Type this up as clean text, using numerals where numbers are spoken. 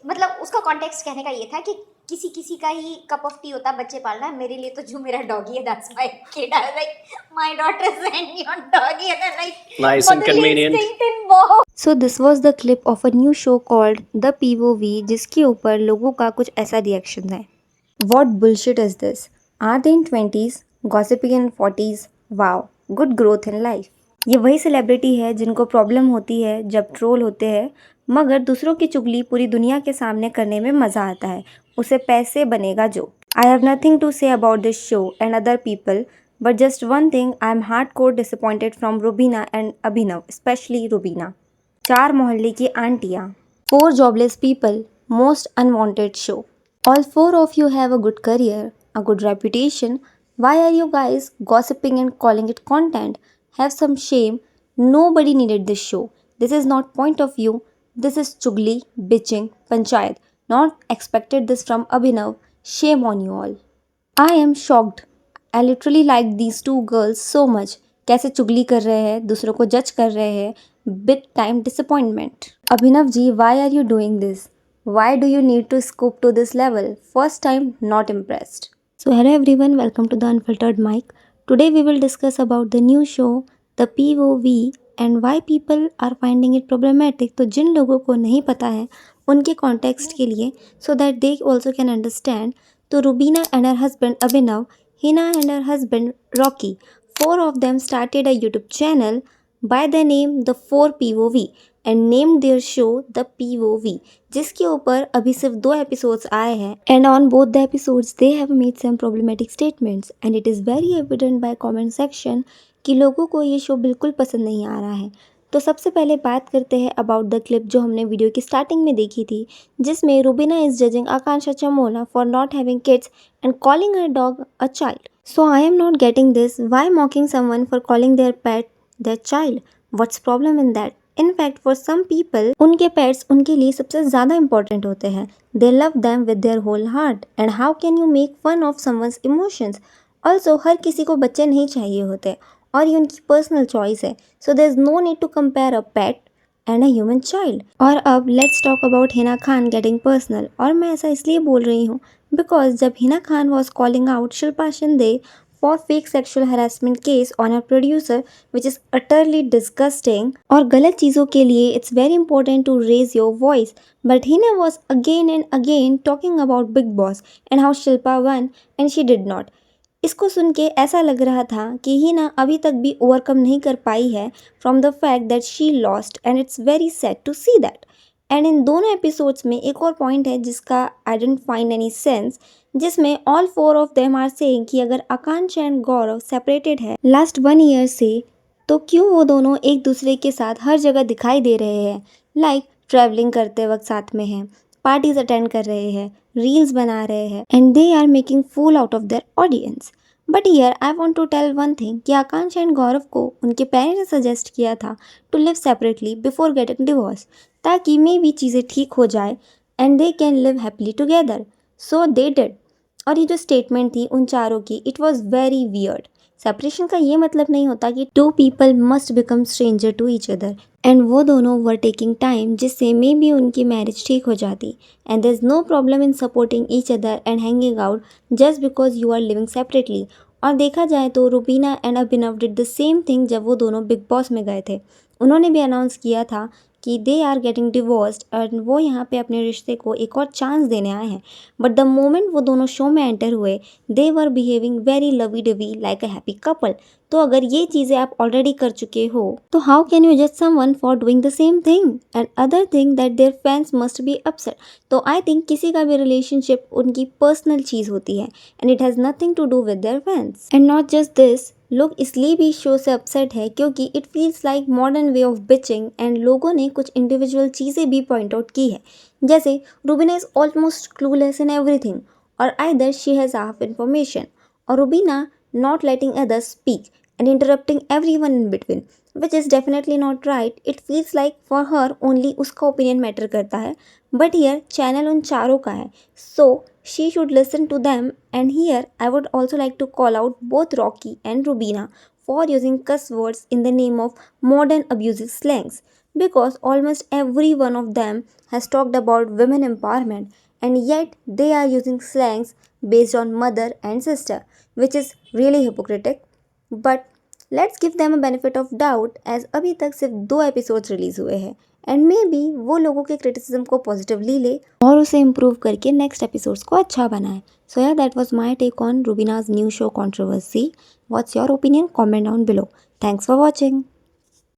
मतलब उसका कॉन्टेक्स्ट कहने का ये था कि किसी किसी का ही कप ऑफ टी होता है बच्चे पालना, मेरे लिए तो जो मेरा डॉगी है that's my kid. I was like my daughter and your doggy and like Nice and motherly convenient. Instinct involve. So this was the clip of a new show called the POV, जिसके ऊपर लोगों का कुछ ऐसा reaction है। What bullshit is this? Are they in 20s, gossiping in 40s? Wow, good growth in life. ये वही celebrity है जिनको प्रॉब्लम होती है जब ट्रोल होते हैं, मगर दूसरों की चुगली पूरी दुनिया के सामने करने में मज़ा आता है, उसे पैसे बनेगा जो। I have nothing to say about this show and other people, but just one thing, I am hard core disappointed from Rubina and Abhinav, specially Rubina. चार मोहल्ले की आंटियाँ, four jobless people, most unwanted show. All four of you have a good career, a good reputation. Why are you guys gossiping and calling it content? Have some shame. Nobody needed this show. This is not point of view. This is chugli, bitching, panchayat. Not expected this from Abhinav. Shame on you all. I am shocked. I literally like these two girls so much. कैसे चुगली कर रहे हैं, दूसरों को जज कर रहे हैं. Big time disappointment. Abhinav ji, why are you doing this? Why do you need to scoop to this level? First time, not impressed. So hello everyone, welcome to the Unfiltered Mic. Today we will discuss about the new show, The POV, and why people are finding it problematic. तो जिन लोगों को नहीं पता है उनके context के लिए, so that they also can understand. तो Rubina and her husband Abhinav, Hina and her husband Rocky, four of them started a YouTube channel by the name The 4 POV and named their show The POV, जिसके ऊपर अभी सिर्फ 2 episodes आए हैं, and on both the episodes they have made some problematic statements and it is very evident by comment section कि लोगों को ये शो बिल्कुल पसंद नहीं आ रहा है। तो सबसे पहले बात करते हैं अबाउट द क्लिप जो हमने वीडियो की स्टार्टिंग में देखी थी, जिसमें Rubina is judging Aakanksha Chamola for not having kids and calling her dog a child. So I am not getting this, why mocking someone for calling their pet their child? What's problem in that? In fact for some people उनके pets उनके लिए सबसे ज़्यादा important होते हैं। They love them with their whole heart and how can you make fun of someone's emotions? Also हर किसी को बच्चे नहीं चाहिए होते और ये उनकी पर्सनल चॉइस है, so there is no need to compare a pet and a human child. और अब let's talk about Hina Khan getting personal. और मैं ऐसा इसलिए बोल रही हूँ बिकॉज जब Hina Khan was calling out Shilpa Shinde for fake sexual harassment case on her producer, which is utterly disgusting, और गलत चीज़ों के लिए it's very important to raise your voice, but Hina was again and again talking about Big Boss and how Shilpa won and she did not. इसको सुन के ऐसा लग रहा था कि हिना अभी तक भी ओवरकम नहीं कर पाई है from the fact that she lost and it's very sad to see that. And इन दोनों एपिसोड्स में एक और पॉइंट है जिसका I didn't find any sense, जिसमें all four of them are saying कि अगर आकांक्षा एंड गौरव सेपरेटेड है लास्ट 1 ईयर से, तो क्यों वो दोनों एक दूसरे के साथ हर जगह दिखाई दे रहे हैं, लाइक ट्रैवलिंग करते वक्त साथ में हैं, पार्टीज अटेंड कर रहे हैं, रील्स बना रहे हैं, and they are making fool out of their audience. But here I want to tell one thing कि आकांक्षा एंड गौरव को उनके पेरेंट्स ने सजेस्ट किया था to live separately before getting divorce, ताकि मे भी चीज़ें ठीक हो जाए and they can live happily together. So they did. और ये जो स्टेटमेंट थी उन चारों की, it was very weird. Separation का ये मतलब नहीं होता कि 2 people must become stranger to each other, and वो दोनों वर टेकिंग टाइम जिससे मे बी उनकी मैरिज ठीक हो जाती, and there is no problem in supporting each other and hanging out just because you are living separately. और देखा जाए तो Rubina and Abhinav did the same thing जब वो दोनों बिग बॉस में गए थे। उन्होंने भी अनाउंस किया था कि they are getting divorced and वो यहाँ पे अपने रिश्ते को एक और चांस देने आए हैं। बट द मोमेंट वो दोनों शो में एंटर हुए, they were behaving very lovey dovey like a happy couple. तो अगर ये चीज़ें आप ऑलरेडी कर चुके हो तो हाउ कैन यू जज someone for doing the same thing? And other thing that there fans must be upset. तो आई थिंक किसी का भी रिलेशनशिप उनकी पर्सनल चीज़ होती है and it has nothing to do with their fans. And not just this, लोग इसलिए भी शो से अपसेट है क्योंकि it feels like modern way of bitching, and लोगों ने कुछ इंडिविजुअल चीज़ें भी पॉइंट आउट की है, जैसे Rubina is almost clueless in everything, और either she has half information, और Rubina not letting others speak and interrupting everyone in between, which is definitely not right. It feels like for her only उसका opinion matter करता है, but here channel उन चारों का है, so she should listen to them. And here I would also like to call out both Rocky and Rubina for using cuss words in the name of modern abusive slangs, because almost every one of them has talked about women empowerment, and yet they are using slangs based on mother and sister, which is really hypocritical. But let's give them a benefit of doubt as अभी तक सिर्फ 2 episodes release हुए हैं and may be वो लोगों के criticism को positively ले और उसे इम्प्रूव करके नेक्स्ट एपिसोड्स को अच्छा बनाए. So yeah that was my take on Rubina's new show controversy. What's your opinion? Comment down below. Thanks for watching.